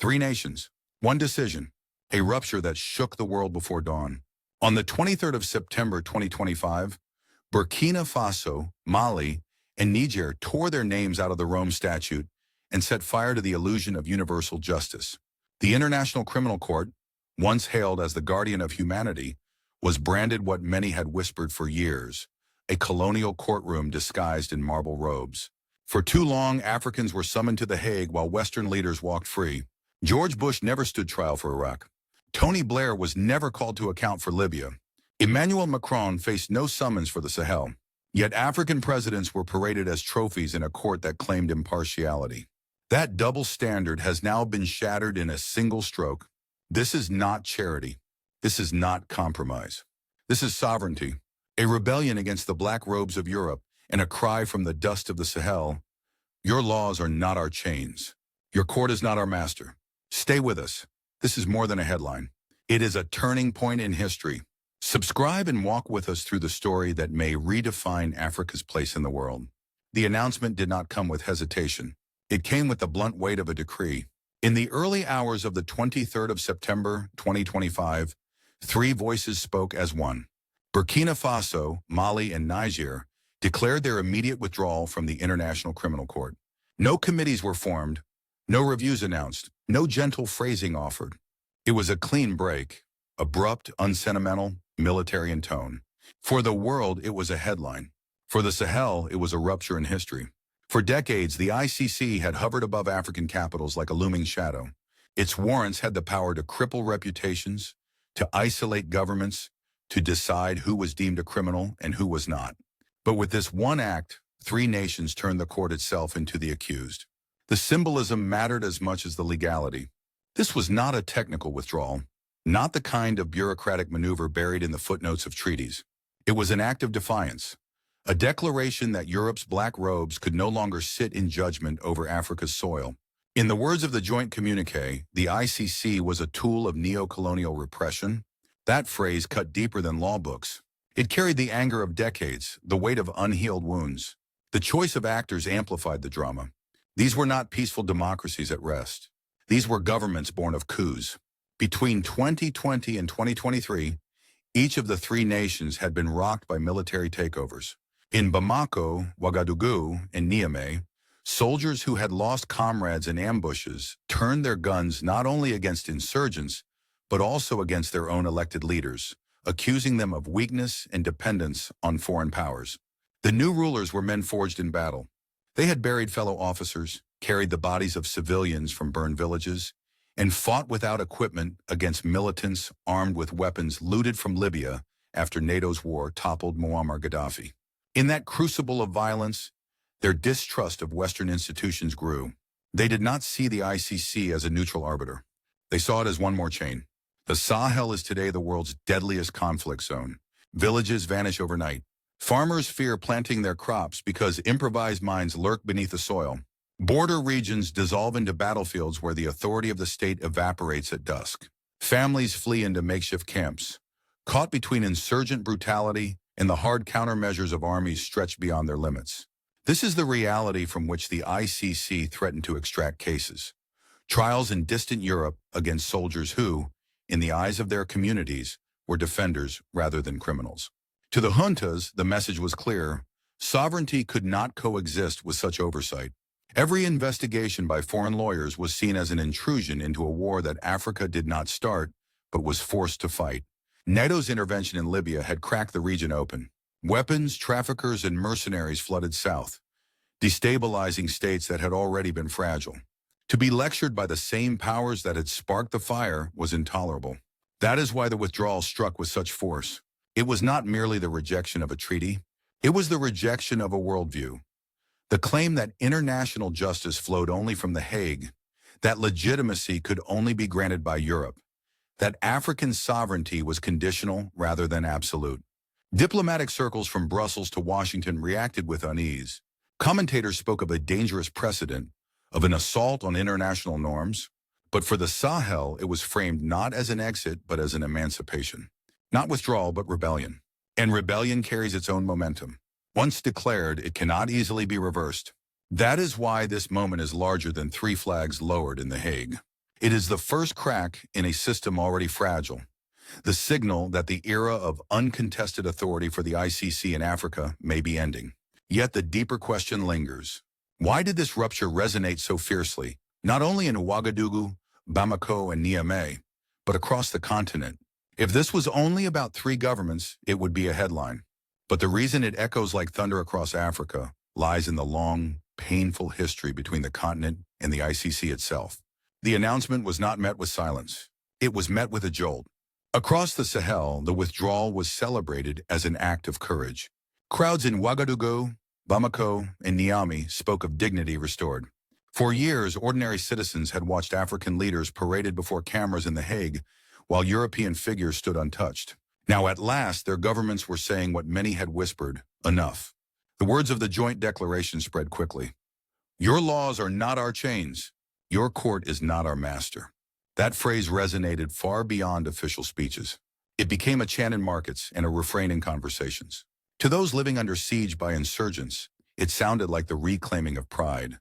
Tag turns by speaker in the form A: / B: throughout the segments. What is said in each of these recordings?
A: Three nations, one decision, a rupture that shook the world before dawn. On the 23rd of September 2025, Burkina Faso, Mali, and Niger tore their names out of the Rome Statute and set fire to the illusion of universal justice. The International Criminal Court, once hailed as the guardian of humanity, was branded what many had whispered for years, a colonial courtroom disguised in marble robes. For too long, Africans were summoned to The Hague while Western leaders walked free. George Bush never stood trial for Iraq. Tony Blair was never called to account for Libya. Emmanuel Macron faced no summons for the Sahel. Yet African presidents were paraded as trophies in a court that claimed impartiality. That double standard has now been shattered in a single stroke. This is not charity. This is not compromise. This is sovereignty, a rebellion against the black robes of Europe, and a cry from the dust of the Sahel. Your laws are not our chains. Your court is not our master. Stay with us. This is more than a headline. It is a turning point in history. Subscribe and walk with us through the story that may redefine Africa's place in the world. The announcement did not come with hesitation. It came with the blunt weight of a decree. In the early hours of the 23rd of September, 2025, three voices spoke as one. Burkina Faso, Mali, and Niger declared their immediate withdrawal from the International Criminal Court. No committees were formed, no reviews announced, no gentle phrasing offered. It was a clean break, abrupt, unsentimental, military in tone. For the world, it was a headline. For the Sahel, it was a rupture in history. For decades, the ICC had hovered above African capitals like a looming shadow. Its warrants had the power to cripple reputations, to isolate governments, to decide who was deemed a criminal and who was not. But with this one act, three nations turned the court itself into the accused. The symbolism mattered as much as the legality. This was not a technical withdrawal, not the kind of bureaucratic maneuver buried in the footnotes of treaties. It was an act of defiance, a declaration that Europe's black robes could no longer sit in judgment over Africa's soil. In the words of the joint communiqué, the ICC was a tool of neo-colonial repression. That phrase cut deeper than law books. It carried the anger of decades, the weight of unhealed wounds. The choice of actors amplified the drama. These were not peaceful democracies at rest. These were governments born of coups. Between 2020 and 2023, each of the three nations had been rocked by military takeovers. In Bamako, Ouagadougou, and Niamey, soldiers who had lost comrades in ambushes turned their guns not only against insurgents, but also against their own elected leaders, accusing them of weakness and dependence on foreign powers. The new rulers were men forged in battle. They had buried fellow officers, carried the bodies of civilians from burned villages, and fought without equipment against militants armed with weapons looted from Libya after NATO's war toppled Muammar Gaddafi. In that crucible of violence, their distrust of Western institutions grew. They did not see the ICC as a neutral arbiter. They saw it as one more chain. The Sahel is today the world's deadliest conflict zone. Villages vanish overnight. Farmers fear planting their crops because improvised mines lurk beneath the soil. Border regions dissolve into battlefields where the authority of the state evaporates at dusk. Families flee into makeshift camps, caught between insurgent brutality and the hard countermeasures of armies stretched beyond their limits. This is the reality from which the ICC threatened to extract cases. Trials in distant Europe against soldiers who, in the eyes of their communities, were defenders rather than criminals. To the juntas, the message was clear. Sovereignty could not coexist with such oversight. Every investigation by foreign lawyers was seen as an intrusion into a war that Africa did not start, but was forced to fight. NATO's intervention in Libya had cracked the region open. Weapons, traffickers, and mercenaries flooded south, destabilizing states that had already been fragile. To be lectured by the same powers that had sparked the fire was intolerable. That is why the withdrawal struck with such force. It was not merely the rejection of a treaty. It was the rejection of a worldview. The claim that international justice flowed only from The Hague, that legitimacy could only be granted by Europe, that African sovereignty was conditional rather than absolute. Diplomatic circles from Brussels to Washington reacted with unease. Commentators spoke of a dangerous precedent, of an assault on international norms. But for the Sahel, it was framed not as an exit, but as an emancipation. Not withdrawal, but rebellion. And rebellion carries its own momentum. Once declared, it cannot easily be reversed. That is why this moment is larger than three flags lowered in The Hague. It is the first crack in a system already fragile, the signal that the era of uncontested authority for the ICC in Africa may be ending. Yet the deeper question lingers. Why did this rupture resonate so fiercely, not only in Ouagadougou, Bamako, and Niamey, but across the continent? If this was only about three governments, it would be a headline. But the reason it echoes like thunder across Africa lies in the long, painful history between the continent and the ICC itself. The announcement was not met with silence. It was met with a jolt. Across the Sahel, the withdrawal was celebrated as an act of courage. Crowds in Ouagadougou, Bamako, and Niamey spoke of dignity restored. For years, ordinary citizens had watched African leaders paraded before cameras in The Hague, while European figures stood untouched. Now at last, their governments were saying what many had whispered, enough. The words of the joint declaration spread quickly. Your laws are not our chains. Your court is not our master. That phrase resonated far beyond official speeches. It became a chant in markets and a refrain in conversations. To those living under siege by insurgents, it sounded like the reclaiming of pride,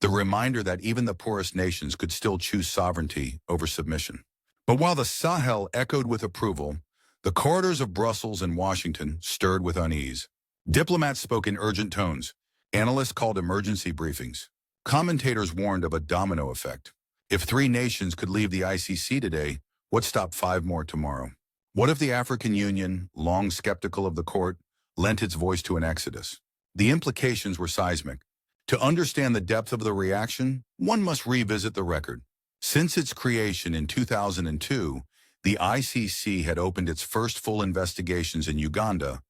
A: the reminder that even the poorest nations could still choose sovereignty over submission. But while the Sahel echoed with approval, the corridors of Brussels and Washington stirred with unease. Diplomats spoke in urgent tones. Analysts called emergency briefings. Commentators warned of a domino effect. If three nations could leave the ICC today, what stopped five more tomorrow? What if the African Union, long skeptical of the court, lent its voice to an exodus? The implications were seismic. To understand the depth of the reaction, one must revisit the record. Since its creation in 2002, the ICC had opened its first full investigations in Uganda,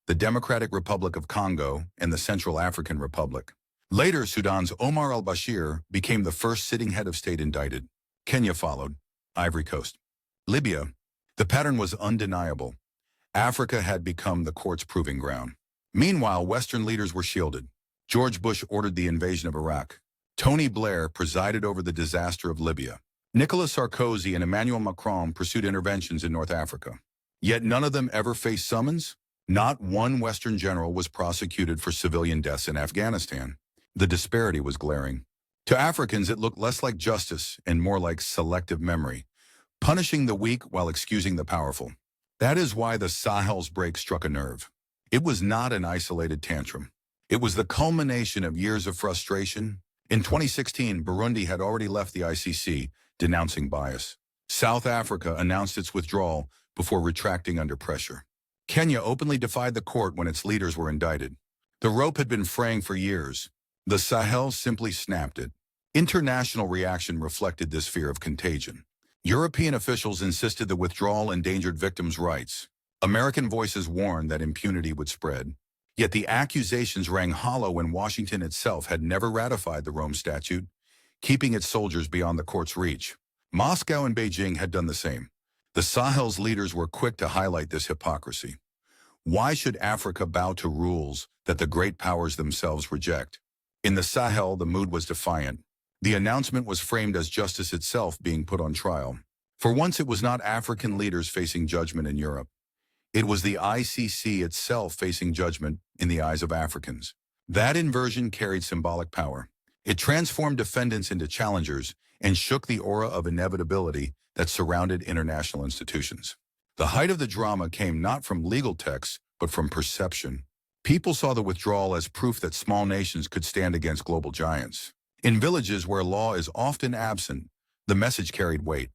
A: the Democratic Republic of Congo, and the Central African Republic. Later, Sudan's Omar al-Bashir became the first sitting head of state indicted. Kenya followed. Ivory Coast. Libya. The pattern was undeniable. Africa had become the court's proving ground. Meanwhile, Western leaders were shielded. George Bush ordered the invasion of Iraq. Tony Blair presided over the disaster of Libya. Nicolas Sarkozy and Emmanuel Macron pursued interventions in North Africa. Yet none of them ever faced summons. Not one Western general was prosecuted for civilian deaths in Afghanistan. The disparity was glaring. To Africans, it looked less like justice and more like selective memory, punishing the weak while excusing the powerful. That is why the Sahel's break struck a nerve. It was not an isolated tantrum. It was the culmination of years of frustration. In 2016, Burundi had already left the ICC, denouncing bias. South Africa announced its withdrawal before retracting under pressure. Kenya openly defied the court when its leaders were indicted. The rope had been fraying for years. The Sahel simply snapped it. International reaction reflected this fear of contagion. European officials insisted the withdrawal endangered victims' rights. American voices warned that impunity would spread. Yet the accusations rang hollow when Washington itself had never ratified the Rome Statute, keeping its soldiers beyond the court's reach. Moscow and Beijing had done the same. The Sahel's leaders were quick to highlight this hypocrisy. Why should Africa bow to rules that the great powers themselves reject? In the Sahel, the mood was defiant. The announcement was framed as justice itself being put on trial. For once, it was not African leaders facing judgment in Europe. It was the ICC itself facing judgment in the eyes of Africans. That inversion carried symbolic power. It transformed defendants into challengers and shook the aura of inevitability that surrounded international institutions. The height of the drama came not from legal texts, but from perception. People saw the withdrawal as proof that small nations could stand against global giants. In villages where law is often absent, the message carried weight.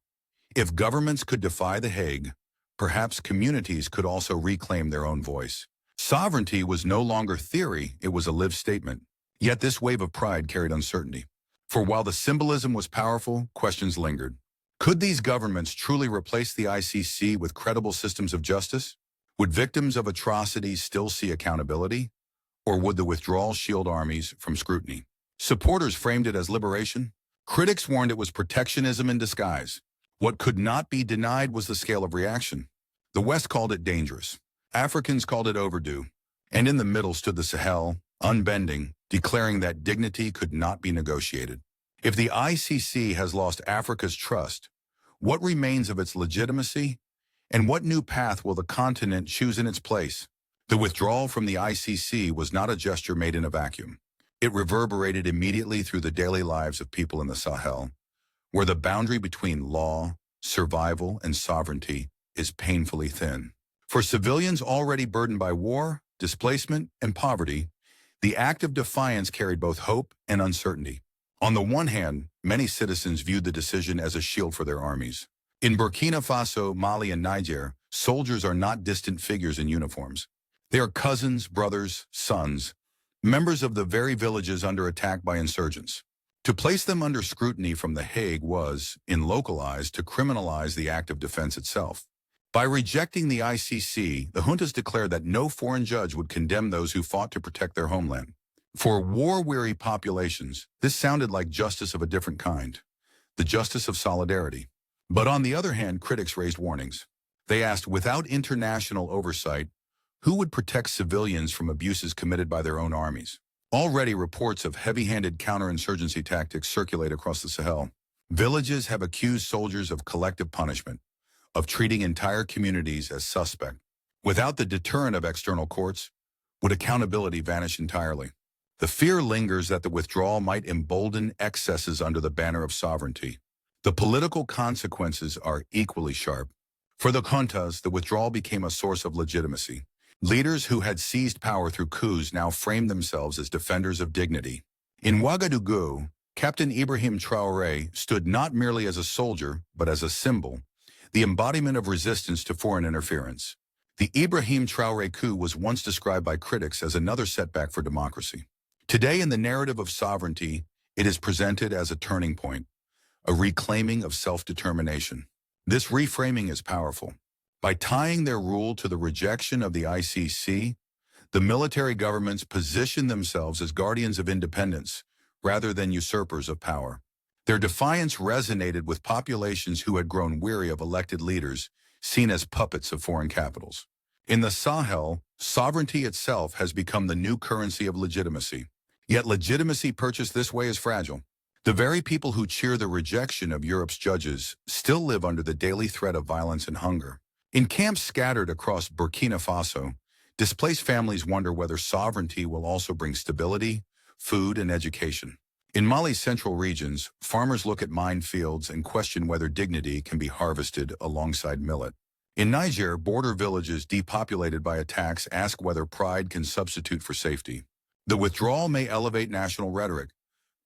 A: If governments could defy The Hague, perhaps communities could also reclaim their own voice. Sovereignty was no longer theory, it was a lived statement. Yet this wave of pride carried uncertainty. For while the symbolism was powerful, questions lingered. Could these governments truly replace the ICC with credible systems of justice? Would victims of atrocities still see accountability? Or would the withdrawal shield armies from scrutiny? Supporters framed it as liberation. Critics warned it was protectionism in disguise. What could not be denied was the scale of reaction. The West called it dangerous. Africans called it overdue. And in the middle stood the Sahel, unbending, declaring that dignity could not be negotiated. If the ICC has lost Africa's trust, what remains of its legitimacy? And what new path will the continent choose in its place? The withdrawal from the ICC was not a gesture made in a vacuum. It reverberated immediately through the daily lives of people in the Sahel. where the boundary between law, survival, and sovereignty is painfully thin. For civilians already burdened by war, displacement, and poverty, the act of defiance carried both hope and uncertainty. On the one hand, many citizens viewed the decision as a shield for their armies. In Burkina Faso, Mali, and Niger, soldiers are not distant figures in uniforms. They are cousins, brothers, sons, members of the very villages under attack by insurgents. To place them under scrutiny from The Hague was, in local eyes, to criminalize the act of defense itself. By rejecting the ICC, the juntas declared that no foreign judge would condemn those who fought to protect their homeland. For war-weary populations, this sounded like justice of a different kind, the justice of solidarity. But on the other hand, critics raised warnings. They asked, without international oversight, who would protect civilians from abuses committed by their own armies? Already reports of heavy-handed counterinsurgency tactics circulate across the Sahel. Villages have accused soldiers of collective punishment, of treating entire communities as suspect. Without the deterrent of external courts, would accountability vanish entirely? The fear lingers that the withdrawal might embolden excesses under the banner of sovereignty. The political consequences are equally sharp. For the juntas, the withdrawal became a source of legitimacy. Leaders who had seized power through coups now framed themselves as defenders of dignity. In Ouagadougou, Captain Ibrahim Traoré stood not merely as a soldier, but as a symbol, the embodiment of resistance to foreign interference. The Ibrahim Traoré coup was once described by critics as another setback for democracy. Today, in the narrative of sovereignty, it is presented as a turning point, a reclaiming of self-determination. This reframing is powerful. By tying their rule to the rejection of the ICC, the military governments position themselves as guardians of independence rather than usurpers of power. Their defiance resonated with populations who had grown weary of elected leaders seen as puppets of foreign capitals. In the Sahel, sovereignty itself has become the new currency of legitimacy. Yet legitimacy purchased this way is fragile. The very people who cheer the rejection of Europe's judges still live under the daily threat of violence and hunger. In camps scattered across Burkina Faso, displaced families wonder whether sovereignty will also bring stability, food, and education. In Mali's central regions, farmers look at minefields and question whether dignity can be harvested alongside millet. In Niger, border villages depopulated by attacks ask whether pride can substitute for safety. The withdrawal may elevate national rhetoric,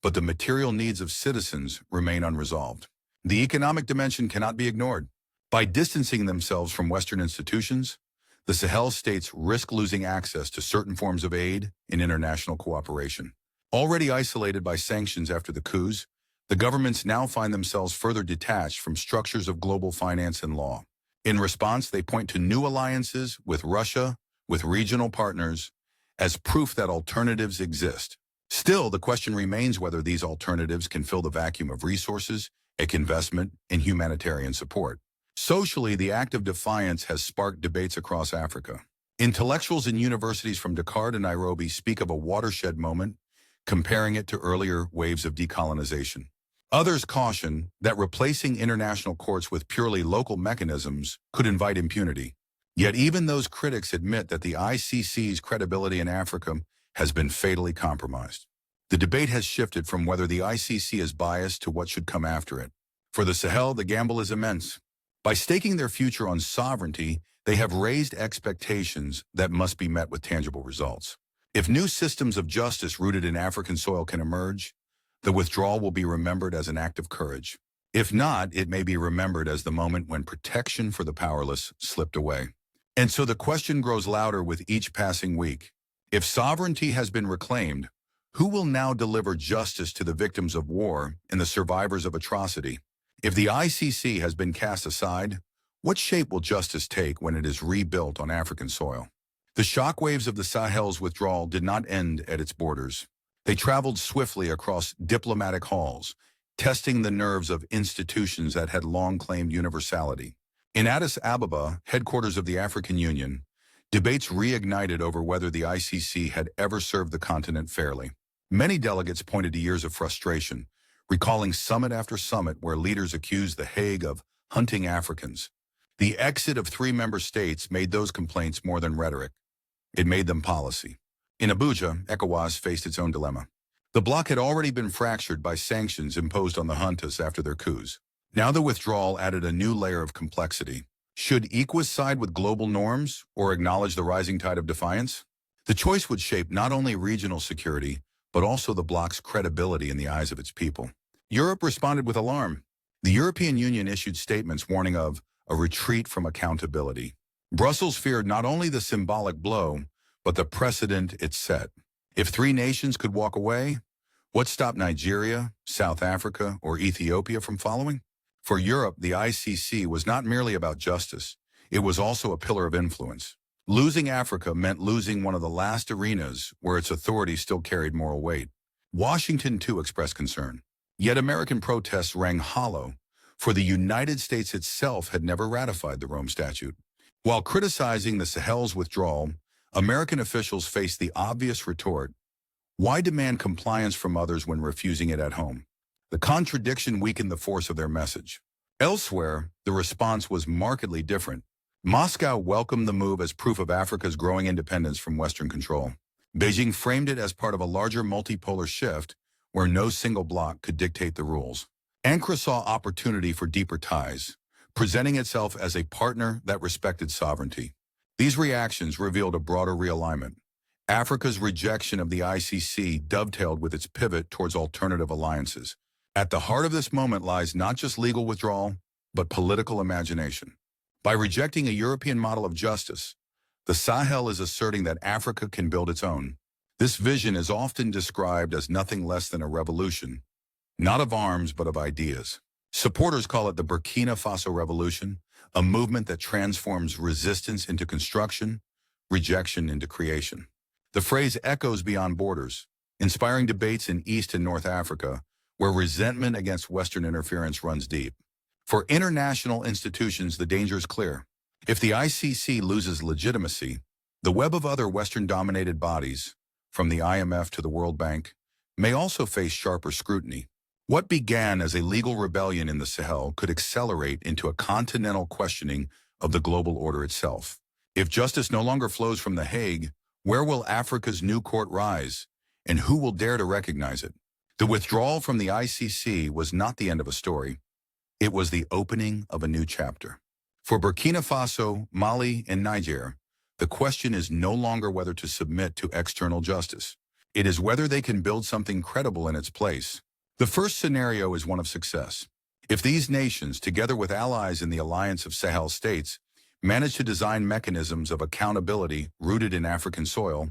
A: but the material needs of citizens remain unresolved. The economic dimension cannot be ignored. By distancing themselves from Western institutions, the Sahel states risk losing access to certain forms of aid and international cooperation. Already isolated by sanctions after the coups, the governments now find themselves further detached from structures of global finance and law. In response, they point to new alliances with Russia, with regional partners, as proof that alternatives exist. Still, the question remains whether these alternatives can fill the vacuum of resources, investment, and humanitarian support. Socially, the act of defiance has sparked debates across Africa. Intellectuals in universities from Dakar to Nairobi speak of a watershed moment, comparing it to earlier waves of decolonization. Others caution that replacing international courts with purely local mechanisms could invite impunity. Yet even those critics admit that the ICC's credibility in Africa has been fatally compromised. The debate has shifted from whether the ICC is biased to what should come after it. For the Sahel, the gamble is immense. By staking their future on sovereignty, they have raised expectations that must be met with tangible results. If new systems of justice rooted in African soil can emerge, the withdrawal will be remembered as an act of courage. If not, it may be remembered as the moment when protection for the powerless slipped away. And so the question grows louder with each passing week. If sovereignty has been reclaimed, who will now deliver justice to the victims of war and the survivors of atrocity? If the ICC has been cast aside, what shape will justice take when it is rebuilt on African soil? The shockwaves of the Sahel's withdrawal did not end at its borders. They traveled swiftly across diplomatic halls, testing the nerves of institutions that had long claimed universality. In Addis Ababa, headquarters of the African Union, debates reignited over whether the ICC had ever served the continent fairly. Many delegates pointed to years of frustration, recalling summit after summit where leaders accused The Hague of hunting Africans. The exit of 3 member states made those complaints more than rhetoric. It made them policy. In Abuja, ECOWAS faced its own dilemma. The bloc had already been fractured by sanctions imposed on the juntas after their coups. Now the withdrawal added a new layer of complexity. Should ECOWAS side with global norms or acknowledge the rising tide of defiance? The choice would shape not only regional security, but also the bloc's credibility in the eyes of its people. Europe responded with alarm. The European Union issued statements warning of a retreat from accountability. Brussels feared not only the symbolic blow, but the precedent it set. If three nations could walk away, what stopped Nigeria, South Africa, or Ethiopia from following? For Europe, the ICC was not merely about justice. It was also a pillar of influence. Losing Africa meant losing one of the last arenas where its authority still carried moral weight. Washington, too, expressed concern. Yet American protests rang hollow, for the United States itself had never ratified the Rome Statute. While criticizing the Sahel's withdrawal, American officials faced the obvious retort: why demand compliance from others when refusing it at home? The contradiction weakened the force of their message. Elsewhere, the response was markedly different. Moscow welcomed the move as proof of Africa's growing independence from Western control. Beijing framed it as part of a larger multipolar shift where no single bloc could dictate the rules. Ankara saw opportunity for deeper ties, presenting itself as a partner that respected sovereignty. These reactions revealed a broader realignment. Africa's rejection of the ICC dovetailed with its pivot towards alternative alliances. At the heart of this moment lies not just legal withdrawal, but political imagination. By rejecting a European model of justice, the Sahel is asserting that Africa can build its own. This vision is often described as nothing less than a revolution, not of arms, but of ideas. Supporters call it the Burkina Faso Revolution, a movement that transforms resistance into construction, rejection into creation. The phrase echoes beyond borders, inspiring debates in East and North Africa, where resentment against Western interference runs deep. For international institutions, the danger is clear. If the ICC loses legitimacy, the web of other Western-dominated bodies, from the IMF to the World Bank, may also face sharper scrutiny. What began as a legal rebellion in the Sahel could accelerate into a continental questioning of the global order itself. If justice no longer flows from The Hague, where will Africa's new court rise, and who will dare to recognize it? The withdrawal from the ICC was not the end of a story. It was the opening of a new chapter. For Burkina Faso, Mali, and Niger, the question is no longer whether to submit to external justice. It is whether they can build something credible in its place. The first scenario is one of success. If these nations, together with allies in the alliance of Sahel states, manage to design mechanisms of accountability rooted in African soil,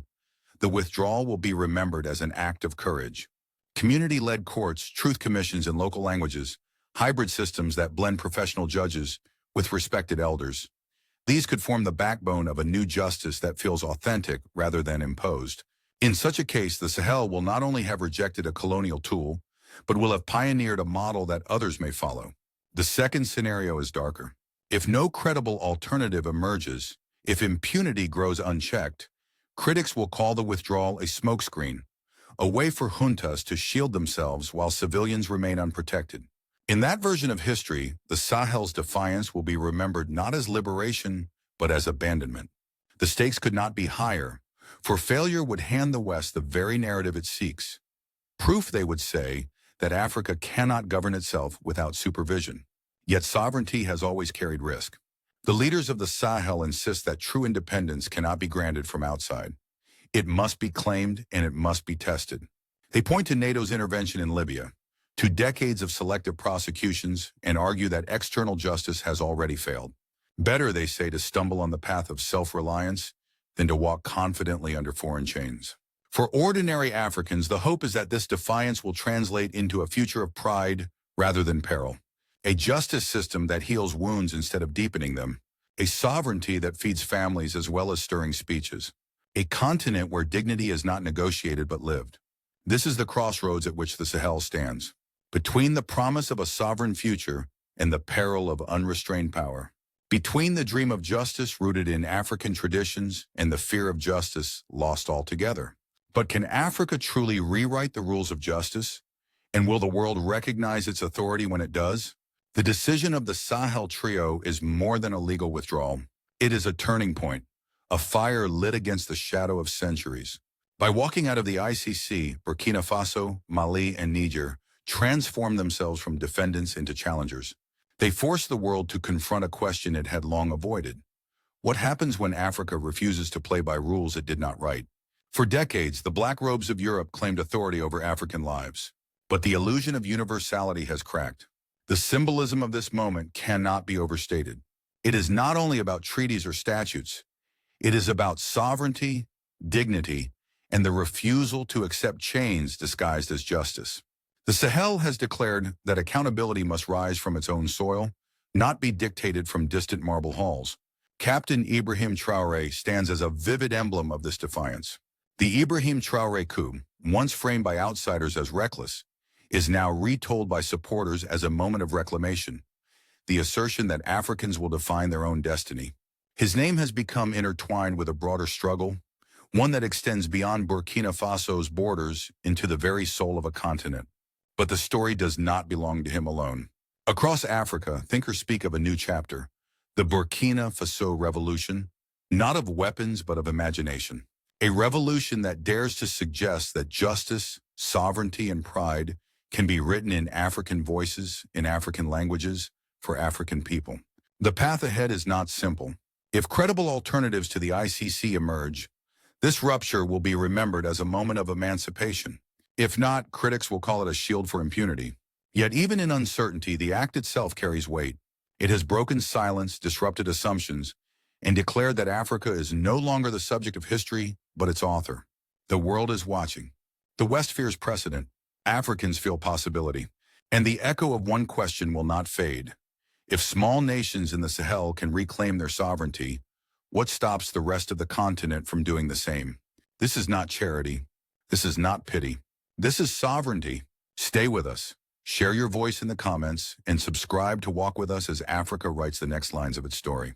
A: the withdrawal will be remembered as an act of courage. Community-led courts, truth commissions in local languages, hybrid systems that blend professional judges with respected elders. These could form the backbone of a new justice that feels authentic rather than imposed. In such a case, the Sahel will not only have rejected a colonial tool, but will have pioneered a model that others may follow. The second scenario is darker. If no credible alternative emerges, if impunity grows unchecked, critics will call the withdrawal a smokescreen, a way for juntas to shield themselves while civilians remain unprotected. In that version of history, the Sahel's defiance will be remembered not as liberation, but as abandonment. The stakes could not be higher, for failure would hand the West the very narrative it seeks. Proof, they would say, that Africa cannot govern itself without supervision. Yet sovereignty has always carried risk. The leaders of the Sahel insist that true independence cannot be granted from outside. It must be claimed and it must be tested. They point to NATO's intervention in Libya, to decades of selective prosecutions, and argue that external justice has already failed. Better, they say, to stumble on the path of self-reliance than to walk confidently under foreign chains. For ordinary Africans, the hope is that this defiance will translate into a future of pride rather than peril. A justice system that heals wounds instead of deepening them. A sovereignty that feeds families as well as stirring speeches. A continent where dignity is not negotiated but lived. This is the crossroads at which the Sahel stands. Between the promise of a sovereign future and the peril of unrestrained power. Between the dream of justice rooted in African traditions and the fear of justice lost altogether. But can Africa truly rewrite the rules of justice? And will the world recognize its authority when it does? The decision of the Sahel trio is more than a legal withdrawal. It is a turning point, a fire lit against the shadow of centuries. By walking out of the ICC, Burkina Faso, Mali, and Niger transformed themselves from defendants into challengers. They forced the world to confront a question it had long avoided. What happens when Africa refuses to play by rules it did not write? For decades, the black robes of Europe claimed authority over African lives. But the illusion of universality has cracked. The symbolism of this moment cannot be overstated. It is not only about treaties or statutes. It is about sovereignty, dignity, and the refusal to accept chains disguised as justice. The Sahel has declared that accountability must rise from its own soil, not be dictated from distant marble halls. Captain Ibrahim Traoré stands as a vivid emblem of this defiance. The Ibrahim Traoré coup, once framed by outsiders as reckless, is now retold by supporters as a moment of reclamation, the assertion that Africans will define their own destiny. His name has become intertwined with a broader struggle, one that extends beyond Burkina Faso's borders into the very soul of a continent. But the story does not belong to him alone. Across Africa, thinkers speak of a new chapter, the Burkina Faso revolution, not of weapons but of imagination. A revolution that dares to suggest that justice, sovereignty, and pride can be written in African voices, in African languages, for African people. The path ahead is not simple. If credible alternatives to the ICC emerge, this rupture will be remembered as a moment of emancipation. If not, critics will call it a shield for impunity. Yet even in uncertainty, the act itself carries weight. It has broken silence, disrupted assumptions, and declared that Africa is no longer the subject of history, but its author. The world is watching. The West fears precedent. Africans feel possibility. And the echo of one question will not fade. If small nations in the Sahel can reclaim their sovereignty, what stops the rest of the continent from doing the same? This is not charity. This is not pity. This is sovereignty. Stay with us. Share your voice in the comments and subscribe to walk with us as Africa writes the next lines of its story.